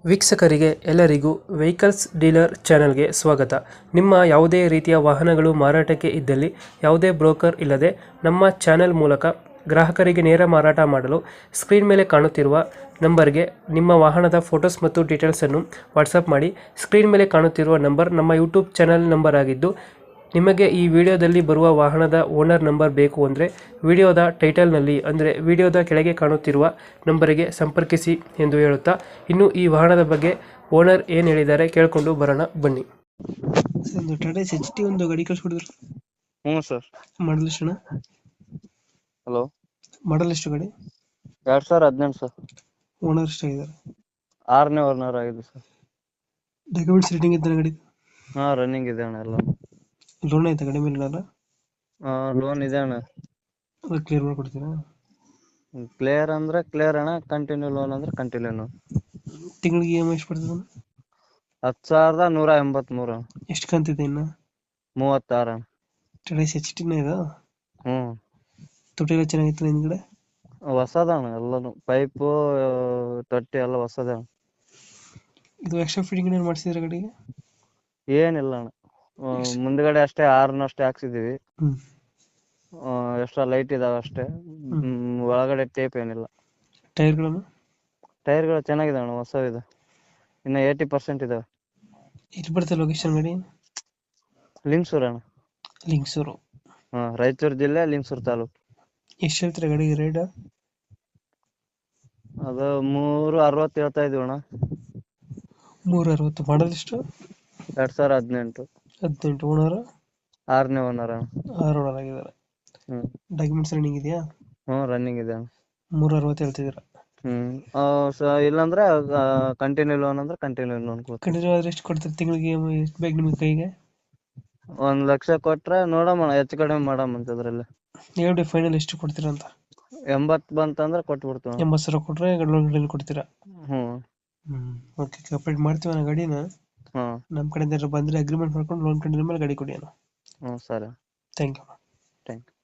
ವೀಕ್ಷಕರಿಗೆ ಎಲ್ಲರಿಗೂ vehicles dealer ಚಾನೆಲ್ಗೆ ಸ್ವಾಗತ. ನಿಮ್ಮ ಯಾವುದೇ ರೀತಿಯ ವಾಹನಗಳು ಮಾರಾಟಕ್ಕೆ ಇದ್ದಲ್ಲಿ ಯಾವುದೇ ಬ್ರೋಕರ್ ಇಲ್ಲದೆ ನಮ್ಮ ಚಾನೆಲ್ ಮೂಲಕ ಗ್ರಾಹಕರಿಗೆ ನೇರ ಮಾರಾಟ ಮಾಡಲು ಸ್ಕ್ರೀನ್ ಮೇಲೆ ಕಾಣುತ್ತಿರುವ ನಂಬರ್ಗೆ ನಿಮ್ಮ ವಾಹನದ ಫೋಟೋಸ್ ಮತ್ತು ಡೀಟೇಲ್ಸನ್ನು ವಾಟ್ಸಪ್ ಮಾಡಿ. ಸ್ಕ್ರೀನ್ ಮೇಲೆ ಕಾಣುತ್ತಿರುವ ನಂಬರ್ ನಮ್ಮ ಯೂಟ್ಯೂಬ್ ಚಾನೆಲ್ ನಂಬರ್ ಆಗಿದ್ದು, ನಿಮಗೆ ಈ ವಿಡಿಯೋದಲ್ಲಿ ಬರುವ ವಾಹನದ ಓನರ್ ನಂಬರ್ ಬೇಕು ಅಂದರೆ ವಿಡಿಯೋದ ಟೈಟಲ್ನಲ್ಲಿ ಅಂದರೆ ವಿಡಿಯೋದ ಕೆಳಗೆ ಕಾಣುತ್ತಿರುವ ನಂಬರಿಗೆ ಸಂಪರ್ಕಿಸಿ ಎಂದು ಹೇಳುತ್ತಾ, ಇನ್ನು ಈ ವಾಹನದ ಬಗ್ಗೆ ಓನರ್ ಏನು ಹೇಳಿದ್ದಾರೆ ಕೇಳಿಕೊಂಡು ಬರೋಣ ಬನ್ನಿ. ಒಂದು ಟಾಟಾ HT ಒಂದು ಗಾಡಿ ಕಳಿಸ್ಬಿಡಿದ್ರು. ಹ್ಞೂ ಸರ್. ಮಾಡಲ್ ಎಷ್ಟು? ಹಲೋ, ಮಾಡಲ್ ಎಷ್ಟು ಗಾಡಿ? 2018 ಸರ್. ಓನರ್ ಎಷ್ಟಾಗಿದ್ದಾರೆ? 6ನೇ ಓನರ್ ಆಗಿದೆ ಸರ್. ಡಾಕ್ಯುಮೆಂಟ್ಸ್ ರೇಟಿಂಗ್ ಇದ್ದಾನೆ ಗಾಡಿ? ಹಾಂ, ರನ್ನಿಂಗ್ ಇದೆ ಅಣ್ಣ ಎಲ್ಲ. ಲೋನ್ ಆಯ್ತಾ ಗಾಡಿ ಮೇಲೆ? ಲೋನ್ ಇದೆ ಅಣ್ಣ. ಅದು ಕ್ಲಿಯರ್ ಮಾಡ್ಕೊಡ್ತೀರಾ? ಕ್ಲಿಯರ್ ಅಂದ್ರೆ ಕ್ಲಿಯರ್ ಅಣ್ಣ, ಕಂಟಿನ್ಯೂ ಲೋನ್ ಅಂದ್ರೆ ಕಂಟಿನ್ಯೂ. ತಿಂಗಳಿಗೆ EMI ಎಷ್ಟು ಬರ್ತದೆ? 10,183 ಅಣ್ಣ. ಎಷ್ಟು ಕಂತಿದೆ ಇನ್ನು? 36 ಅಣ್ಣ. ಟಾಟಾ HT ಇದು? ಹ್ಞೂ, ತೊಟ್ಟಿ ಎಲ್ಲ ಚೆನ್ನಾಗಿತ್ತು ಹಿಂದ್ಗಡೆ? ಹೊಸದ ಅಣ್ಣ ಎಲ್ಲನು, ಪೈಪು ತೊಟ್ಟಿ ಎಲ್ಲ ಹೊಸದ ಅಣ್ಣ. ಇದು ಎಕ್ಸ್ಟ್ರಾ ಫಿಟ್ಟಿಂಗ್ ಏನು ಮಾಡಿಸಿದ್ರೆ ಗಾಡಿಗೆ? ಏನಿಲ್ಲ ಅಣ್ಣ, ಮುಂದ್ಗಡೆ ಅಷ್ಟೇ ಅಷ್ಟೇ ಹಾಕ್ಸಿದೀವಿ. ಎಕ್ಸ್ಟ್ರಾ ಲೈಟ್ ಇದಾವೆ ಅಷ್ಟೇ. ಒಳಗಡೆ ಟೇಪ್ ಏನಿಲ್ಲ. ಟೈರ್ಗಳನ್ನು? ಟೈರ್ಗಳು ಚೆನ್ನಾಗಿದೆ ಅಣ್ಣ, ಹೊಸವಿದೆ. ಇನ್ನು 80% ಇದಾವೆ. ಎಲ್ಲಿ ಬರುತ್ತೆ ಲೊಕೇಶನ್ ಗಾಡಿ? ಲಿಂಗಸೂರು ಅಣ್ಣ. ಲಿಂಗಸೂರು? ರಾಯಚೂರು ಜಿಲ್ಲೆ, ಲಿಂಗಸೂರು ತಾಲೂಕು. ಎಷ್ಟು ಹೇಳ್ತೀರಾ ಗಾಡಿಗೆ ರೇಟ್? ಅದು 360 ಹೇಳ್ತಾ ಇದೀವಿ ಅಣ್ಣ. 360. ಮಾಡಲ್ ಎಷ್ಟು? 2018. 18. ಓನರ್? 6ನೇ ಓನರ್ ಅಣ್ಣ. 6 ಓನರ್ ಆಗಿದ್ದಾರೆ. ಡಾಕ್ಯುಮೆಂಟ್ಸ್ ರನ್ನಿಂಗ್ ಇದೆಯಾ? ರನ್ನಿಂಗ್ ಇದೆ ಅಣ್ಣ. 360 ಹೇಳ್ತಿದ್ದೀರಾ? ಇಲ್ಲಾಂದ್ರೆ ಕಂಟಿನ್ಯೂ ಲೋನ್ ಅಂದ್ರೆ ಕಂಟಿನ್ಯೂ ಲೋನ್ ಕೊಡ್ತೀವಿ. ಕಂಟಿನ್ಯೂ ಆದ್ರೆ ಎಷ್ಟು ಕೊಡ್ತಾರೆ ತಿಂಗಳಿಗೆ? ಎಷ್ಟು ಬೇಕು ನಿಮಗೆ ಕೈಗೆ? 1 ಲಕ್ಷ ಕೊಟ್ರೆ ನೋಡಮ್ಮ, ಹೆಚ್ಚು ಕಡಿಮೆ ಮಾಡಮ್ಮ ಅಂತ. ಅದ್ರಲ್ಲಿ ಎರಡು ಫೈನಲ್ ಎಷ್ಟು ಕೊಡ್ತೀರಾ ಅಂತ? 80 ಬಂತಂದ್ರೆ ಕೊಟ್ಬಿಡ್ತೀವಿ. 80,000 ಕೊಟ್ರೆ ಲೋನ್ ಕೊಡ್ತೀರಾ? ಹ್ಮ್. ಓಕೆ, ಕಂಪ್ಲೀಟ್ ಮಾಡ್ತೀವಿ ಅಣ್ಣ ಗಾಡಿನ. ನಮ್ಮ ಕಡೆಯಿಂದ ಬಂದ್ರೆ ಅಗ್ರಿಮೆಂಟ್ ಮಾಡ್ಕೊಂಡು ಲೋನ್ ಕಂಟಿನ್ಯೂ ಮೇಲೆ ಗಾಡಿ ಕೊಡಿ ಅಣ್ಣ. ಸರಿ. Thank you. Thank you.